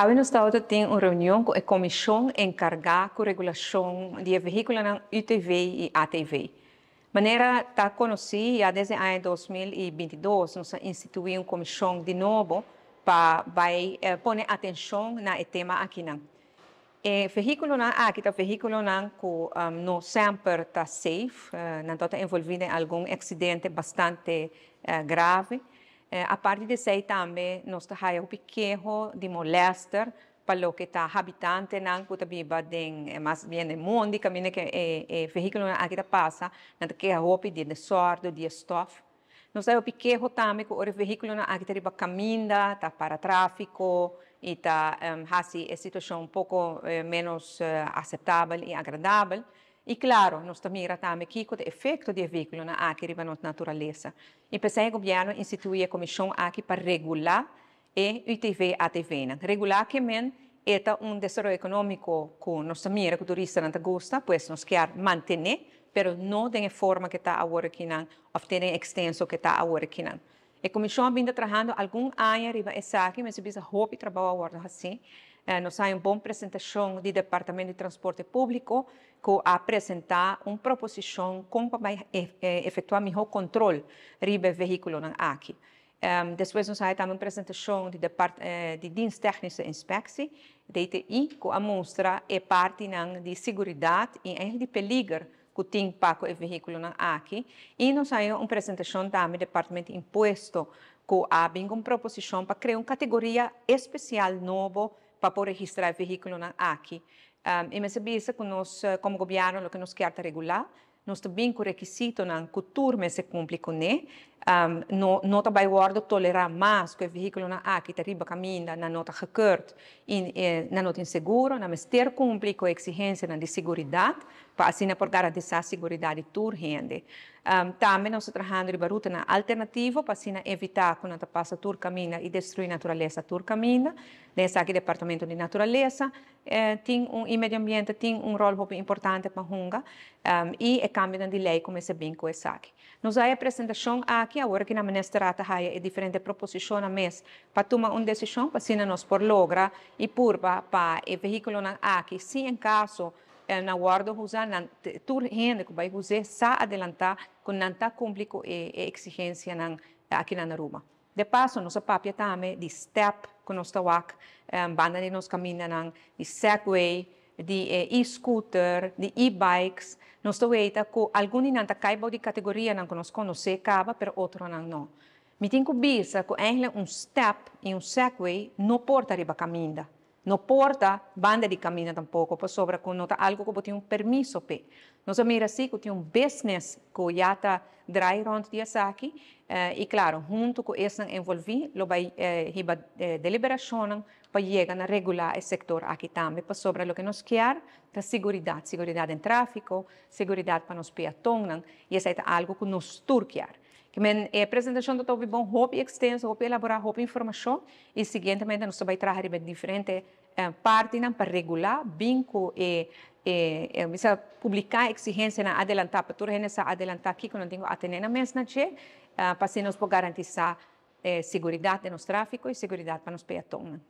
Hoje no Estado tem uma reunião com a comissão encarregada com a regulação de veículos na UTV e ATV. Maneira está conhecida desde o ano 2022, nós instituímos uma comissão de novo para pôr atenção no tema aqui. O veículo aqui está veículo que não sempre está safe, não está envolvido em algum acidente bastante grave. A parte de isso também nós temos um pequeno de molestar para o que está habitante não que vive mais bem no mundo, que o veículo aqui está passa, não tem roupa de desordem, de estofa. Nós temos um pequeno também que o veículo aqui está caminhando, está para tráfico e está assim a situação pouco menos aceitável e agradável. E claro, nós também também aqui o efeito do veículo aqui na natureza. E pensei que o governo instituiu a comissão aqui para regular e UTV ATV. Regular que é desenvolvimento econômico que nós também que o turista não gosta, pois nós queremos manter, mas não da forma que está agora aqui, ou ter extenso que está agora aqui. A comissão vem trabalhando algum ano riba essa aqui, mas se bisa hope trabalhar agora assim. Nós temos uma boa apresentação do Departamento de Transporte Público que apresentar uma proposição como vai efetuar melhor controle riba veículo aqui. Depois nós temos também uma apresentação de Dienst Technische Inspectie, DTI, que mostra a parte de segurança e de perigo que tem para o veículo aqui. E nós temos uma apresentação também do Departamento de Imposto, que tem uma proposição para criar uma categoria especial nova para poder registrar o veículo aqui. E me sabia que nós, como governo, o que nós queremos regular, nós também com o requisito que a turma se cumpre com ele, não também guarda tolerar mais que o veículo aqui está riba caminho, não nota record e não nota inseguro, mas ter cumprir com a exigência de segurança, para assim poder garantir a segurança de toda a gente. Também nós estamos trabalhando em ruta alternativa para assim evitar que não passa todo caminho e destruir a natureza todo caminho. Nesse aqui Departamento de Natureza tem e Medio Ambiente tem rol muito importante para Hunga e o cambio de lei começa bem com isso aqui. Nós temos a apresentação aqui agora que na Ministerata há diferentes proposições a mês para tomar uma decisão para assim nós por lograr e para o veículo aqui se em caso na guarda usar toda gente que vai usar sa adelantar com não está cumprir com a exigência aqui na Roma. De passo, nossa papia também de step que nós estamos banda de nós caminhando de segway, de e-scooter, de e-bikes. Nós estamos vendo que alguns não estão de categoria que nós conhecemos, mas outros não. Me tenho que ver que step e segway não porta riba caminho. Não porta banda de caminho tampouco, para sobre que não algo que tem permisso para. Nós mira assim que tem business que já está dry rond dias aqui e claro, junto com esse envolvido, lo vai riba deliberação para chegar a regular o setor aqui também, para sobre o que nós queremos, da segurança em tráfico, segurança para os peatões, e isso é algo que nós queremos. A apresentação do Tobi bom, roupa extensa, roupa elaborar, roupa informação e seguintemente nós vamos trabalhar em diferentes partes para regular, binco e publicar exigência na adelantar para toda gente adelantar aqui que não tenho atender na mesma para assim nós poder garantir a segurança de nosso tráfico e segurança para os peatões.